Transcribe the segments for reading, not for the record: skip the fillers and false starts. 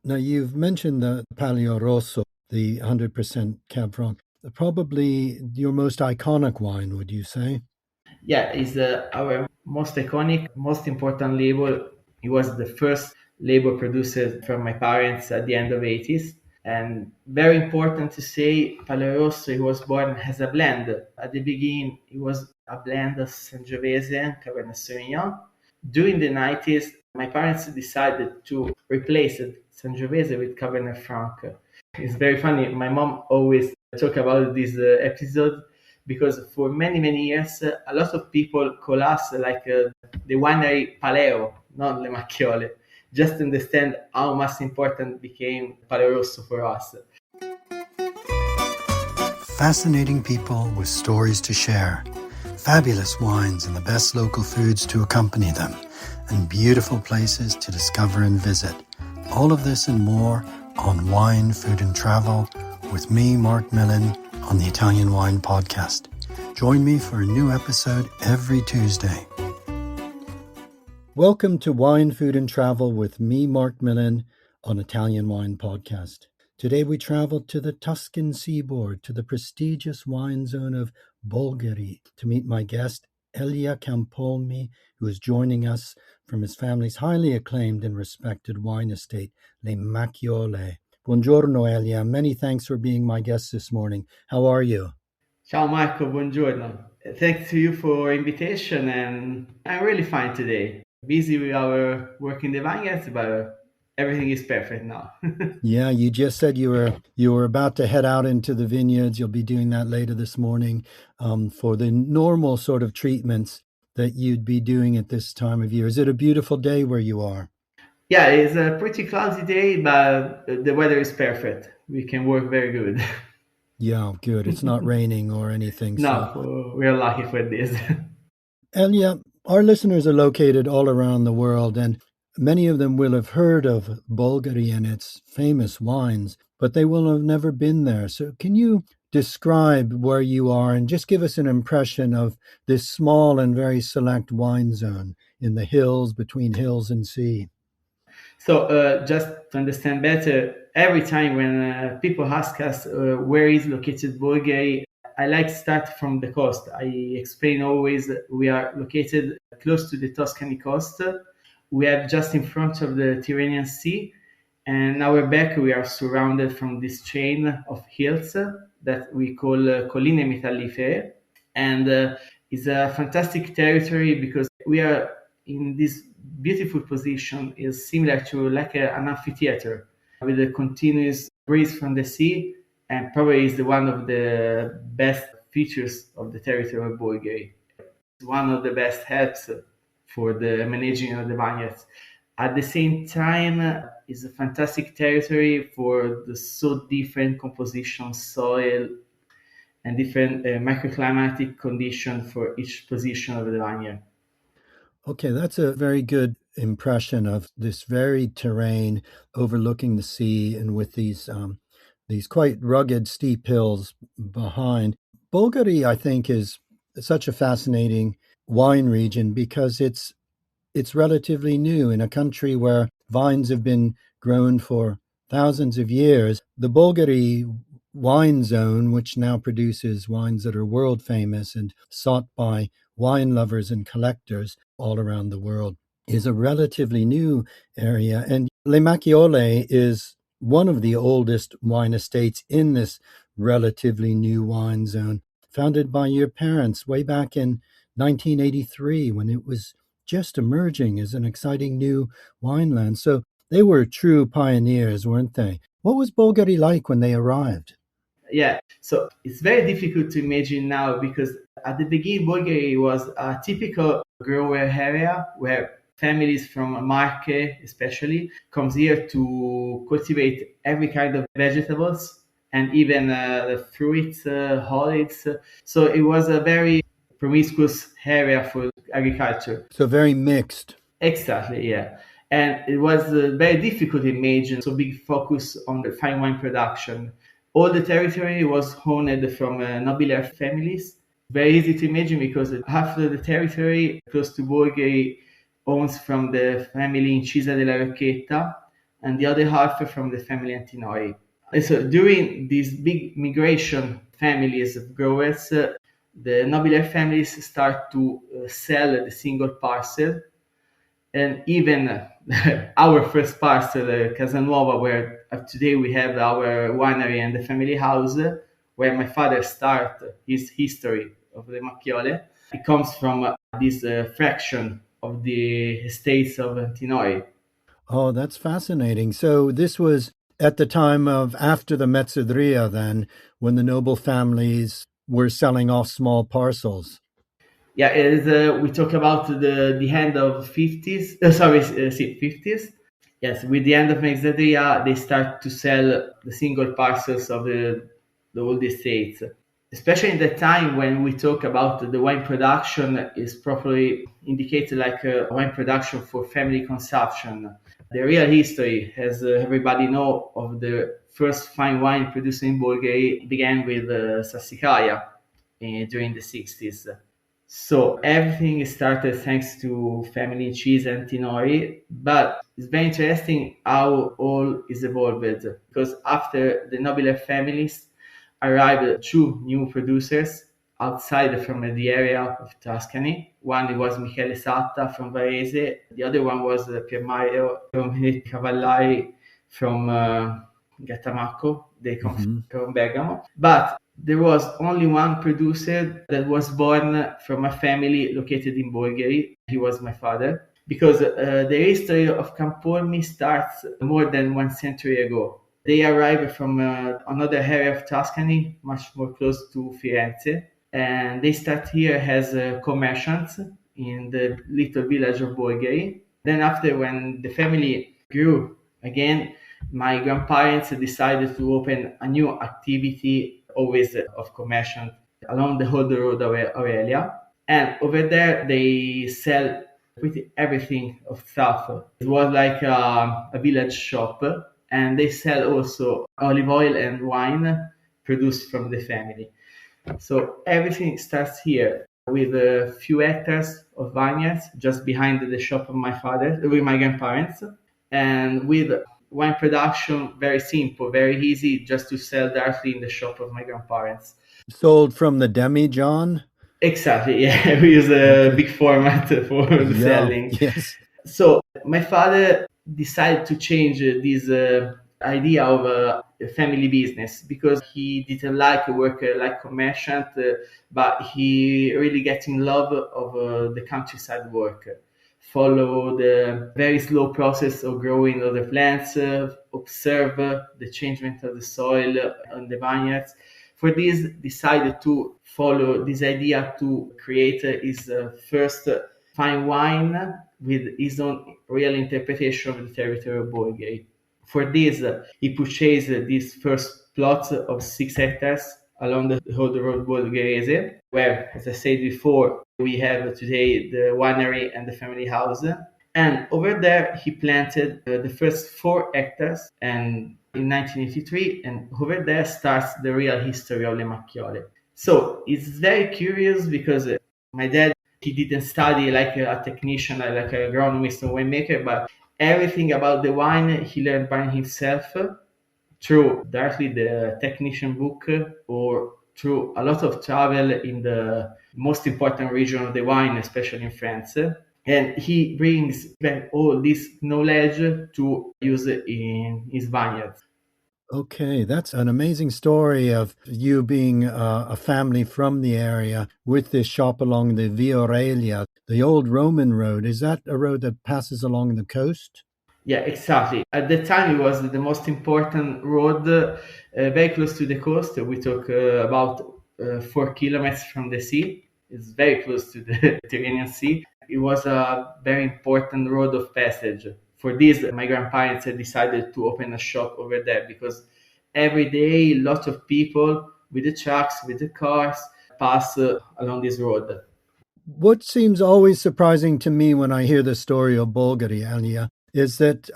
Now, you've mentioned the Palio Rosso, the 100% Cab Franc. Probably your most iconic wine, would you say? Yeah, it's our most iconic, most important label. It was the first label produced from my parents at the end of 80s. And very important to say, Palo Rosso, it was born as a blend. At the beginning, it was a blend of Sangiovese and Cabernet Sauvignon. During the 90s, my parents decided to replace Sangiovese with Cabernet Franc. It's very funny. My mom always talk about this episode because for many, many years, a lot of people call us the winery Paleo, not Le Macchiole, just to understand how much important became Paleo Rosso for us. Fascinating people with stories to share, fabulous wines and the best local foods to accompany them, and beautiful places to discover and visit. All of this and more on Wine, Food and Travel with me, Marc Millon, on the Italian Wine Podcast. Join me for a new episode every Tuesday. Welcome to Wine, Food and Travel with me, Marc Millon, on Italian Wine Podcast. Today we travel to the Tuscan seaboard, to the prestigious wine zone of Bolgheri, to meet my guest, Elia Campolmi, who is joining us from his family's highly acclaimed and respected wine estate, Le Macchiole. Buongiorno, Elia. Many thanks for being my guest this morning. How are you? Ciao Marco, buongiorno. Thanks to you for invitation, and I'm really fine today. Busy with our work in the vineyards, but everything is perfect now. Yeah, you just said you were about to head out into the vineyards. You'll be doing that later this morning for the normal sort of treatments that you'd be doing at this time of year. Is it a beautiful day where you are? Yeah, it's a pretty cloudy day, but the weather is perfect. We can work very good. Yeah, good. It's not raining or anything. No, we're lucky for this. And yeah, our listeners are located all around the world, and many of them will have heard of Bolgheri and its famous wines, but they will have never been there. So can you describe where you are and just give us an impression of this small and very select wine zone in the hills, between hills and sea? So just to understand better, every time when people ask us where is located Bolgheri, I like to start from the coast. I explain always we are located close to the Tuscany coast. We are just in front of the Tyrrhenian Sea, and our back we are surrounded from this chain of hills that we call Colline Metallifere. And it's a fantastic territory because we are in this beautiful position is similar to like an amphitheater with a continuous breeze from the sea, and probably is one of the best features of the territory of Bolgheri. It's one of the best helps for the managing of the vineyards. At the same time, it's a fantastic territory for the so different composition soil and different microclimatic condition for each position of the vineyard. Okay, that's a very good impression of this varied terrain overlooking the sea and with these quite rugged, steep hills behind. Bolgheri, I think, is such a fascinating wine region because it's relatively new in a country where vines have been grown for thousands of years. The Bolgheri wine zone, which now produces wines that are world famous and sought by wine lovers and collectors all around the world, is a relatively new area. And Le Macchiole is one of the oldest wine estates in this relatively new wine zone, founded by your parents way back in 1983 when it was just emerging as an exciting new wineland. So they were true pioneers, weren't they? What was Bolgheri like when they arrived? Yeah, so it's very difficult to imagine now because at the beginning, Bolgheri was a typical grower area where families from Marche, especially, comes here to cultivate every kind of vegetables and even fruits, olives. So it was a very promiscuous area for agriculture. So very mixed. Exactly, yeah. And it was very difficult to imagine so big focus on the fine wine production. All the territory was owned from nobiliar families. Very easy to imagine because half of the territory close to Borgheri owns from the family Incisa della Rocchetta. and the other half from the family Antinori. And so during these big migration families of growers, the nobler families start to sell the single parcel, and even our first parcel, Casanuova, where today we have our winery and the family house, where my father started his history of the Macchiole. It comes from this fraction of the estates of Antinori. Oh, that's fascinating. So this was at the time of after the Mezzadria, then, when the noble families were selling off small parcels. Yeah, we talk about the end of 50s. See, 50s. Yes, with the end of Mezzadria, they start to sell the single parcels of the old estates. Especially in the time when we talk about the wine production is properly indicated like a wine production for family consumption. The real history, as everybody know, of the first fine wine produced in Bolgheri began with Sassicaia during the 60s. So everything started thanks to family cheese and Tinori, but it's very interesting how all is evolved because after the nobler families arrived two new producers outside from the area of Tuscany. One was Michele Satta from Varese, the other one was Pier Mario Cavallari from Gattamacco. They come Hmm. from Bergamo. But there was only one producer that was born from a family located in Bolgheri. He was my father. Because the history of Campolmi starts more than 1 century ago. They arrived from another area of Tuscany, much more close to Firenze, and they start here as commerciants in the little village of Bolgheri. Then after, when the family grew again, my grandparents decided to open a new activity, always of commerciant, along the whole road of Aurelia. And over there, they sell pretty everything of stuff. It was like a village shop, and they sell also olive oil and wine produced from the family. So everything starts here with a few hectares of vineyards just behind the shop of my father, with my grandparents, and with wine production very simple, very easy, just to sell directly in the shop of my grandparents. Sold from the demi-john? Exactly, yeah, we use a Okay. big format for the Yeah, selling. yes. So my father decided to change this idea of a family business because he didn't like work like a merchant, but he really get in love of the countryside work. Follow the very slow process of growing other plants, observe the changement of the soil on the vineyards. For this, decided to follow this idea to create his first fine wine with his own real interpretation of the territory of Bolgheri. For this, he purchased these first plots of 6 hectares along the whole road Bolgherese, where, as I said before, we have today the winery and the family house. And over there, he planted the first 4 hectares, and in 1983, and over there starts the real history of Le Macchiole. So it's very curious because my dad, he didn't study like a technician, like an agronomist or winemaker, but everything about the wine he learned by himself through directly the technician book or through a lot of travel in the most important region of the wine, especially in France. And he brings back all this knowledge to use in his vineyards. Okay, that's an amazing story of you being a family from the area with this shop along the Via Aurelia, the old Roman road. Is that a road that passes along the coast? Yeah, exactly. At the time, it was the most important road, very close to the coast. We talk about 4 kilometers from the sea. It's very close to the Mediterranean Sea. It was a very important road of passage. For this, my grandparents had decided to open a shop over there because every day, lots of people with the trucks, with the cars, pass along this road. What seems always surprising to me when I hear the story of Bolgheri, Elia, is that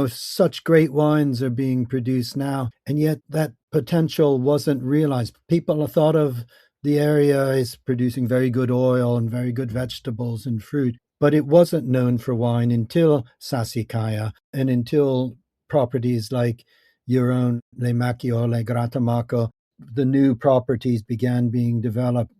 such great wines are being produced now, and yet that potential wasn't realized. People have thought of the area as producing very good oil and very good vegetables and fruit, but it wasn't known for wine until Sassicaia and until properties like your own Le Macchiole, Grattamacco, the new properties began being developed.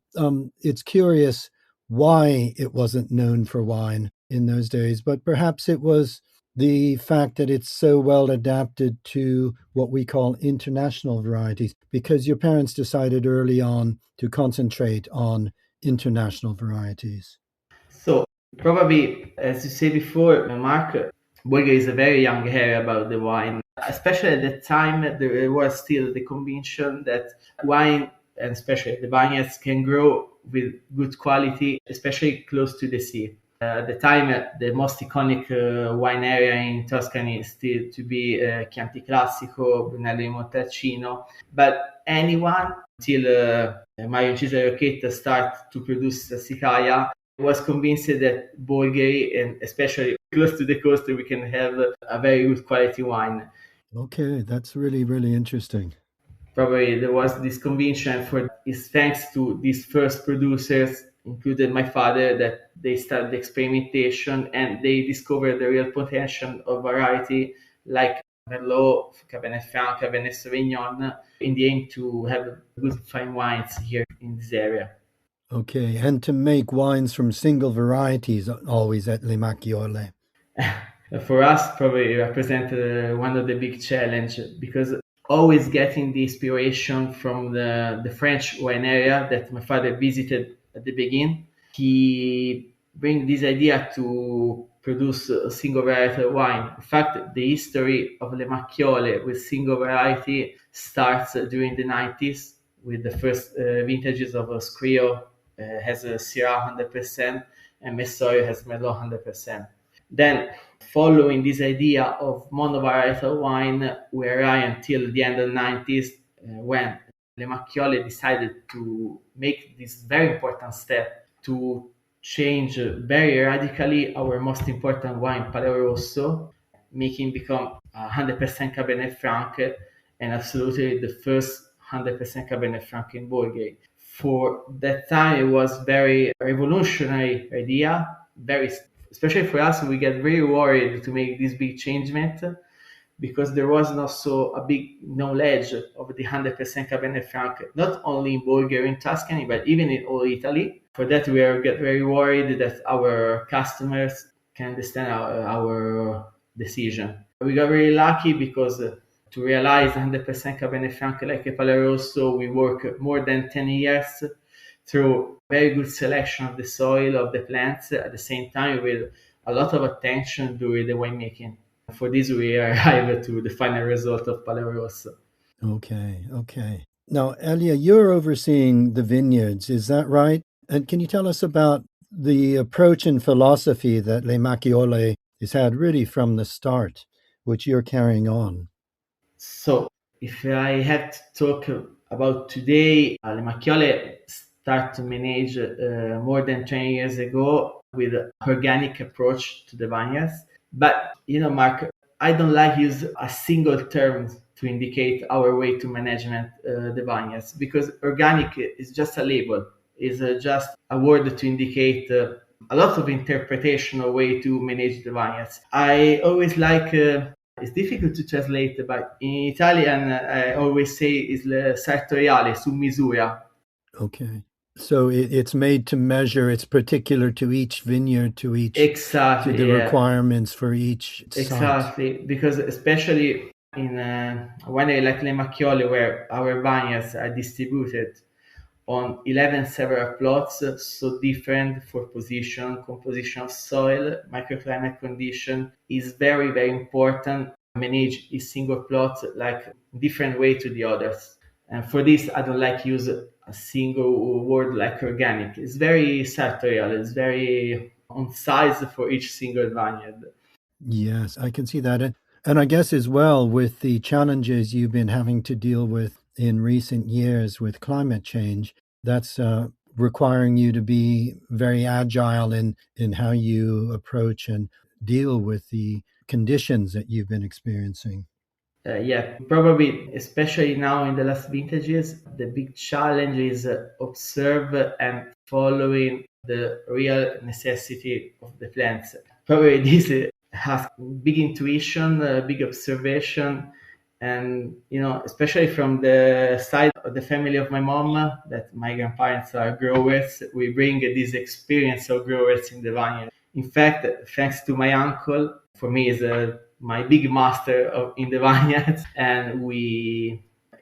It's curious why it wasn't known for wine in those days, but perhaps it was the fact that it's so well adapted to what we call international varieties, because your parents decided early on to concentrate on international varieties. So probably, as you said before, Mark, Bolgheri is a very young area about the wine. Especially at that time, there was still the conviction that wine, and especially the vineyards, can grow with good quality, especially close to the sea. At the time, the most iconic wine area in Tuscany is still to be Chianti Classico, Brunello di Montalcino. But anyone, until Mario Cesare Rocchetta start to produce Sicaia, was convinced that Bolgheri, and especially close to the coast, we can have a very good quality wine. Okay, that's really, really interesting. Probably there was this conviction for is thanks to these first producers, included my father, that they started the experimentation and they discovered the real potential of variety like Merlot, Cabernet Franc, Cabernet Sauvignon, in the aim to have good fine wines here in this area. Okay, and to make wines from single varieties always at Le Macchiole. For us, probably represented one of the big challenge because always getting the inspiration from the French wine area that my father visited at the beginning. He bring this idea to produce a single variety wine. In fact, the history of Le Macchiole with single variety starts during the 90s with the first vintages of Scrio has a Syrah 100% and Messorio has Merlot 100%. Then, following this idea of monovarietal wine, we arrived until the end of the 90s when Le Macchiole decided to make this very important step to change very radically our most important wine, Paleo Rosso, making become 100% Cabernet Franc and absolutely the first 100% Cabernet Franc in Bolgheri. For that time, it was very revolutionary idea, very especially for us, we get very worried to make this big changement because there was not so a big knowledge of the 100% Cabernet Franc, not only in Bulgaria and Tuscany, but even in all Italy. For that, we are get very worried that our customers can understand our decision. We got very lucky because to realize 100% Cabernet Franc like a Palerosso, we work more than 10 years through very good selection of the soil, of the plants, at the same time with a lot of attention during the winemaking. For this, we arrive to the final result of Paleo Rosso. Okay, okay. Now, Elia, you're overseeing the vineyards, is that right? And can you tell us about the approach and philosophy that Le Macchiole has had really from the start, which you're carrying on? So, if I had to talk about today, Le Macchiole start to manage more than 20 years ago with an organic approach to the vineyards. But, Mark, I don't like use a single term to indicate our way to management the vineyards because organic is just a label, is just a word to indicate a lot of interpretation of way to manage the vineyards. I always like it's difficult to translate, but in Italian, I always say is sartoriale, su misura. Okay. So it's made to measure, it's particular to each vineyard, to Exactly, the yeah. requirements for each site. Exactly, because especially in a winery like Le Macchiole, where our vineyards are distributed on 11 several plots, so different for position, composition of soil, microclimate condition, is very, very important. Manage each single plot like different way to the others. And for this, I don't like use a single word like organic. It's very sartorial. It's very on size for each single vineyard. Yes, I can see that. And I guess as well with the challenges you've been having to deal with in recent years with climate change, that's requiring you to be very agile in how you approach and deal with the conditions that you've been experiencing. Yeah, probably, especially now in the last vintages, the big challenge is observe and following the real necessity of the plants. Probably this has big intuition, big observation, and especially from the side of the family of my mom, that my grandparents are growers, we bring this experience of growers in the vineyard. In fact, thanks to my uncle, for me is my big master in the vineyard, and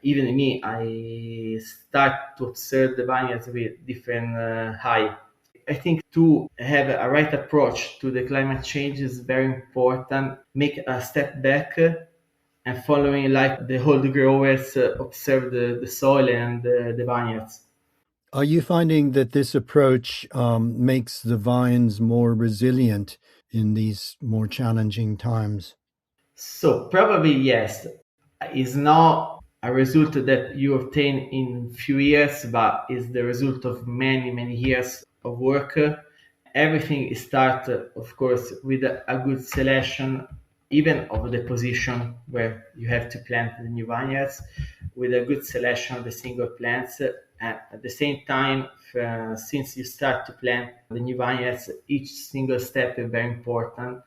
even me, I start to observe the vineyards with different eye. I think to have a right approach to the climate change is very important. Make a step back and following like the whole growers observe the soil and the vineyards. Are you finding that this approach makes the vines more resilient in these more challenging times? So probably yes, it's not a result that you obtain in few years, but is the result of many years of work. Everything starts, of course, with a good selection, even of the position where you have to plant the new vineyards, with a good selection of the single plants. And at the same time, since you start to plant the new vineyards, each single step is very important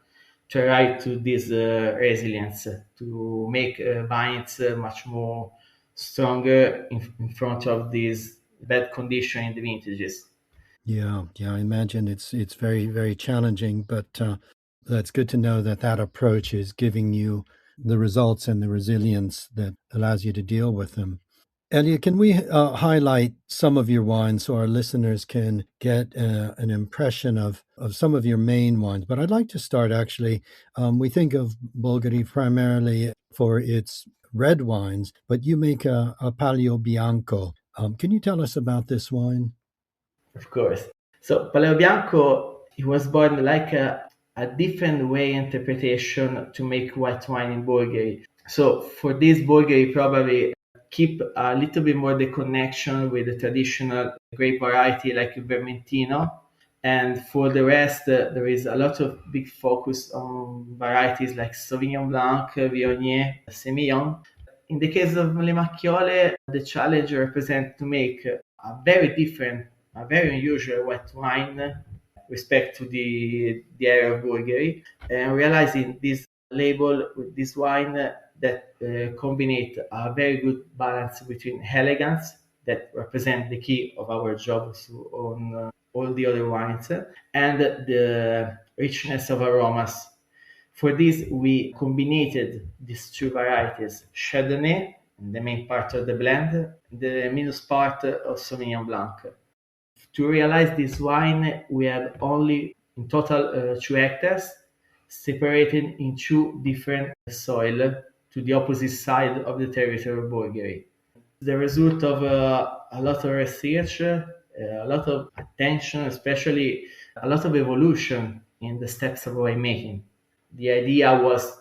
to arrive to this resilience, to make vines much more stronger in front of this bad condition in the vintages. Yeah, I imagine it's very challenging, but that's good to know that that approach is giving you the results and the resilience that allows you to deal with them. Elia, can we highlight some of your wines so our listeners can get an impression of some of your main wines? But I'd like to start actually. We think of Bolgheri primarily for its red wines, but you make a Palio Bianco. Can you tell us about this wine? Of course. So Paleo Bianco, he was born like a different way interpretation to make white wine in Bolgheri. So for this Bolgheri, probably keep a little bit more the connection with the traditional grape variety like Vermentino. And for the rest, there is a lot of big focus on varieties like Sauvignon Blanc, Viognier, Semillon. In the case of Le Macchiole, the challenge represents to make a very different, a very unusual white wine respect to the area of Bolgheri, and realizing this label with this wine that combinate a very good balance between elegance that represent the key of our job on all the other wines and the richness of aromas. For this, we combined these two varieties, Chardonnay, the main part of the blend, the minus part of Sauvignon Blanc. To realize this wine, we had only in total 2 hectares, separated in two different soil to the opposite side of the territory of Bolgheri. The result of a lot of research, a lot of attention, especially a lot of evolution in the steps of winemaking. The idea was,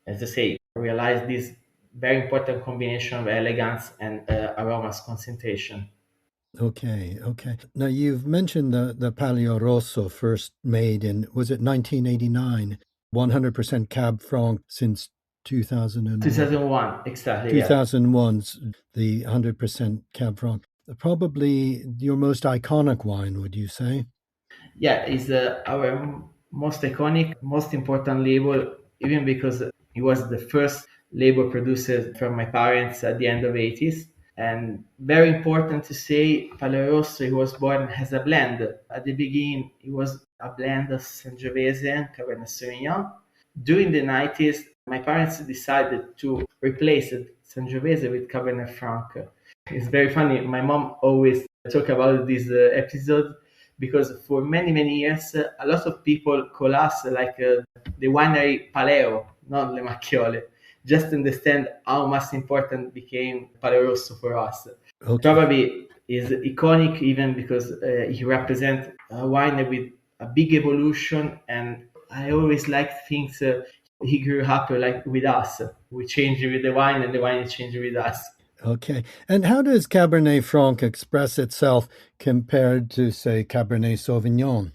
as I say, realize this very important combination of elegance and aromas concentration. Okay. Now you've mentioned the Palio Rosso first made in, was it 1989? 100% Cab Franc since 2001. 2001, exactly, yeah. 2001's the 100% Cab Franc. Probably your most iconic wine, would you say? Yeah, it's our most iconic, most important label, even because it was the first label produced from my parents at the end of 80s. And very important to say, Palo Rosso, he was born as a blend. At the beginning, it was a blend of Sangiovese and Cabernet Sauvignon. During the 90s, my parents decided to replace Sangiovese with Cabernet Franc. It's very funny. My mom always talk about this episode because for many years, a lot of people call us like the winery Paleo, not Le Macchiole. Just to understand how much important became Paleo Rosso for us. Okay. Probably is iconic even because he represents a wine with a big evolution, and I always like things he grew up like with us. We change with the wine, and the wine change with us. Okay. And how does Cabernet Franc express itself compared to, say, Cabernet Sauvignon?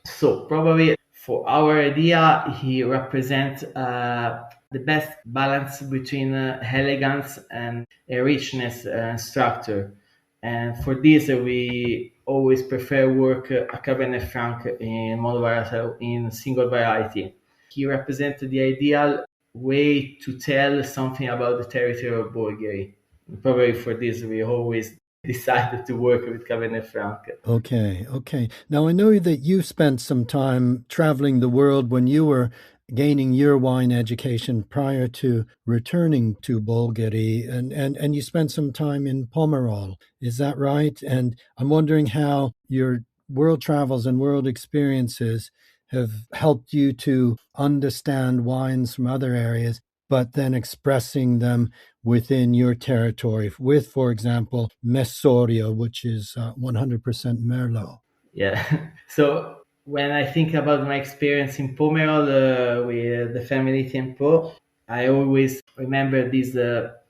So probably for our idea, he represents the best balance between elegance and richness and structure. And for this, we always prefer work a Cabernet Franc in monovarietal, in single variety. he represented the ideal way to tell something about the territory of Bolgheri. Probably for this, we always decided to work with Cabernet Franc. Okay, okay. Now I know that you spent some time traveling the world when you were gaining your wine education prior to returning to Bolgheri, and you spent some time in Pomerol. Is that right? And I'm wondering how your world travels and world experiences have helped you to understand wines from other areas, but then expressing them within your territory with, for example, Messorio, which is 100% Merlot. Yeah. So when I think about my experience in Pomerol with the family Tempo, I always remember this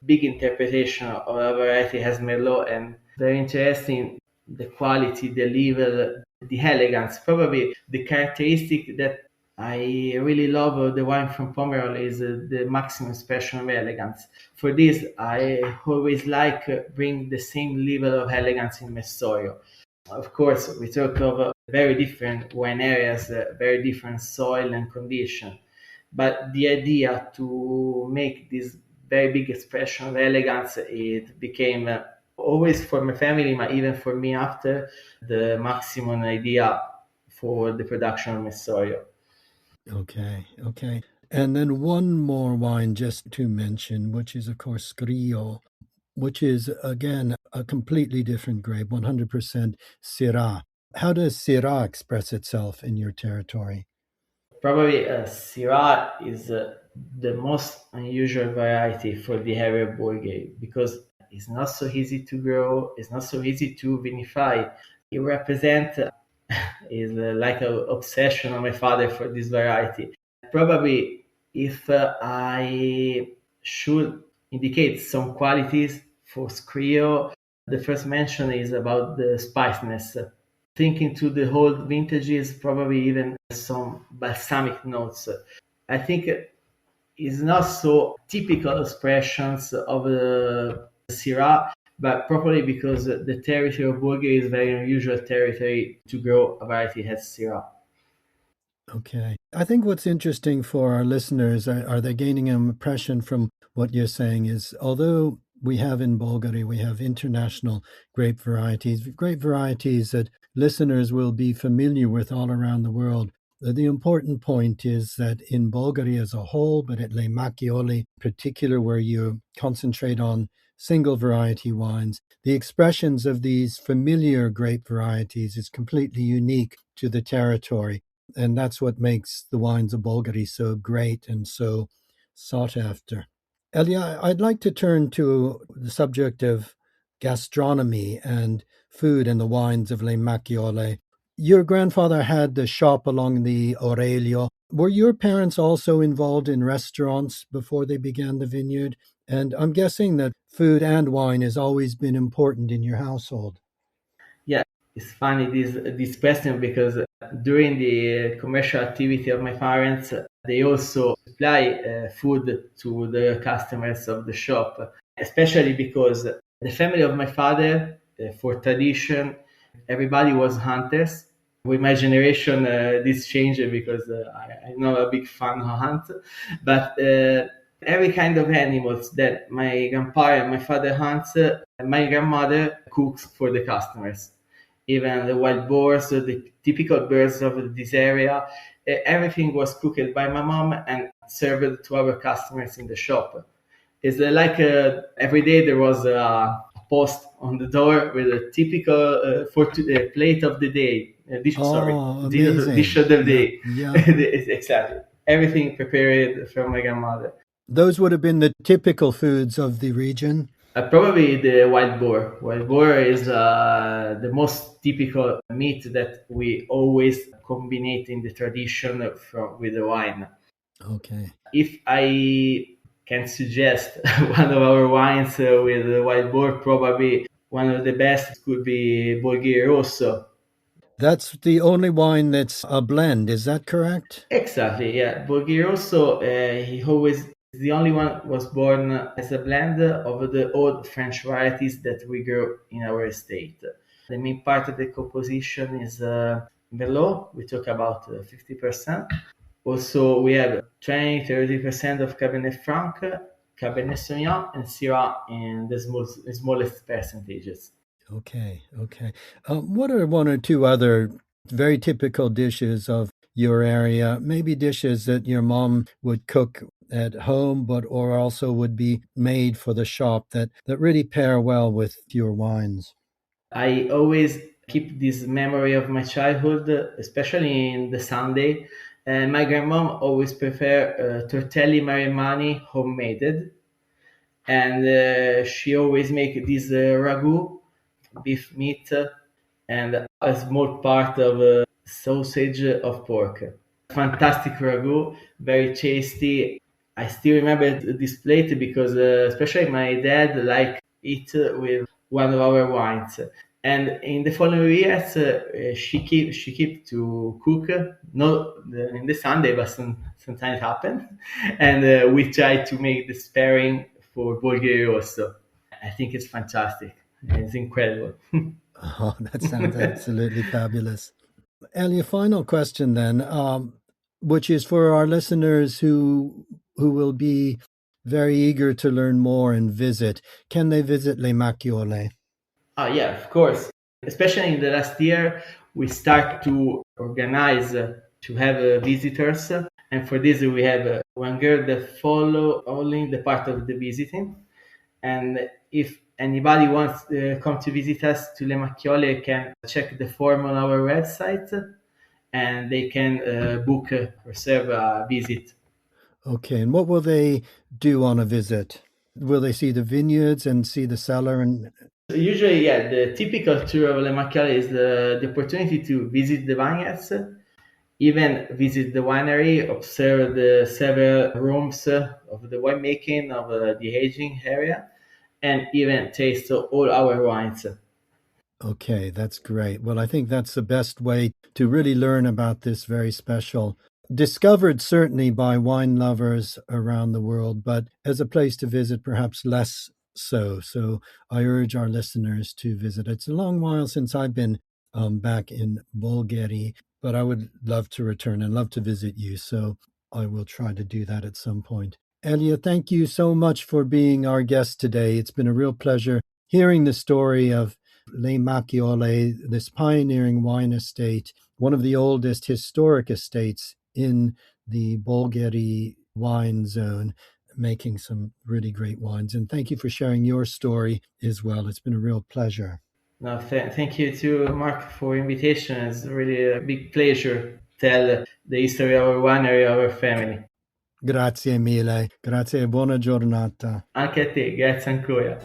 big interpretation of a variety as Merlot, and very interesting the quality, the level, the elegance. Probably the characteristic that I really love of the wine from Pomerol is the maximum expression of elegance. For this, I always like bring the same level of elegance in Messorio. Of course, we talk of very different wine areas, very different soil and condition. But the idea to make this very big expression of elegance, it became always for my family, but even for me after, the maximum idea for the production of Messorio. Okay, okay. And then one more wine just to mention, which is, of course, Scrio, which is, again, a completely different grape, 100% Syrah. How does Syrah express itself in your territory? Probably Syrah is the most unusual variety for the area of Bolgheri because it's not so easy to grow, it's not so easy to vinify. It represents is like an obsession of my father for this variety. Probably if I should indicate some qualities for Scrio, the first mention is about the spiciness. Thinking to the old vintages, probably even some balsamic notes. I think it's not so typical expressions of the Syrah, but probably because the territory of Bolgheri is very unusual territory to grow a variety as Syrah. Okay. I think what's interesting for our listeners are they gaining an impression from what you're saying is although we have in Bulgaria, we have international grape varieties that listeners will be familiar with all around the world. The important point is that in Bulgaria as a whole, but at Le Macchiole in particular, where you concentrate on single variety wines, the expressions of these familiar grape varieties is completely unique to the territory. And that's what makes the wines of Bolgheri so great and so sought after. Elia, I'd like to turn to the subject of gastronomy and food and the wines of Le Macchiole. Your grandfather had the shop along the Aurelio. Were your parents also involved in restaurants before they began the vineyard? And I'm guessing that food and wine has always been important in your household. Yeah, it's funny this question because during the commercial activity of my parents, they also supply food to the customers of the shop, especially because the family of my father, for tradition, everybody was hunters. With my generation, this changed because I'm not a big fan of hunt, but every kind of animals that my grandpa and my father hunts, my grandmother cooks for the customers. Even the wild boars, the typical birds of this area, everything was cooked by my mom and served to our customers in the shop. It's like every day there was a post on the door with a typical plate of the day, Oh, dish amazing. of the Yeah, day. yeah. Exactly. Everything prepared from my grandmother. Those would have been the typical foods of the region. Probably the wild boar. Wild boar is the most typical meat that we always combine in the tradition with the wine. Okay. If I can suggest one of our wines with the wild boar, probably one of the best could be Bolgheri Rosso. That's the only wine that's a blend. Is that correct? Exactly, yeah. Bolgheri Rosso, he always the only one was born as a blend of the old French varieties that we grow in our estate. The main part of the composition is Merlot. We talk about 50%. Also, we have 20-30% of Cabernet Franc, Cabernet Sauvignon, and Syrah in the smallest percentages. Okay, okay. What are one or two other very typical dishes of your area? Maybe dishes that your mom would cook at home, but or also would be made for the shop that really pair well with your wines. I always keep this memory of my childhood, especially in the Sunday. And my grandmom always prefer tortelli mariemani homemade, and she always make this ragu, beef meat, and a small part of sausage of pork. Fantastic ragu, very tasty. I still remember this plate because especially my dad liked it with one of our wines. And in the following years, she keep to cook, not in the Sunday, but sometimes happen. And we try to make the sparing for Bolgheri also. I think it's fantastic. It's incredible. Oh, that sounds absolutely fabulous. Elia, final question then, which is for our listeners who will be very eager to learn more and visit. Can they visit Le Macchiole? Yeah, of course. Especially in the last year, we start to organize to have visitors. And for this, we have one girl that follow only the part of the visiting. And if anybody wants to come to visit us to Le Macchiole, can check the form on our website and they can reserve a visit. Okay, and what will they do on a visit? Will they see the vineyards and see the cellar and Usually, yeah, the typical tour of Le Macchiale is the opportunity to visit the vineyards, even visit the winery, observe the several rooms of the winemaking, of the aging area, and even taste all our wines. Okay, that's great. Well, I think that's the best way to really learn about this very special, discovered certainly by wine lovers around the world, but as a place to visit, perhaps less so. So I urge our listeners to visit. It's a long while since I've been back in Bolgheri, but I would love to return and love to visit you. So I will try to do that at some point. Elia, thank you so much for being our guest today. It's been a real pleasure hearing the story of Le Macchiole, this pioneering wine estate, one of the oldest historic estates in the Bolgheri wine zone, making some really great wines. And thank you for sharing your story as well. It's been a real pleasure. No, thank you to Mark for invitation. It's really a big pleasure to tell the history of our winery, our family. Grazie mille. Grazie e buona giornata. Anche a te, grazie ancora.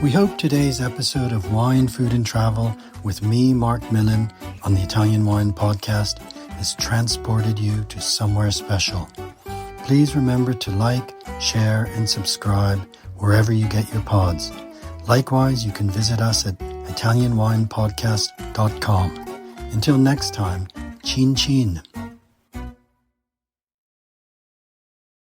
We hope today's episode of Wine, Food and Travel with me, Marc Millon, on the Italian Wine Podcast has transported you to somewhere special. Please remember to like, share, and subscribe wherever you get your pods. Likewise, you can visit us at italianwinepodcast.com. Until next time, chin chin.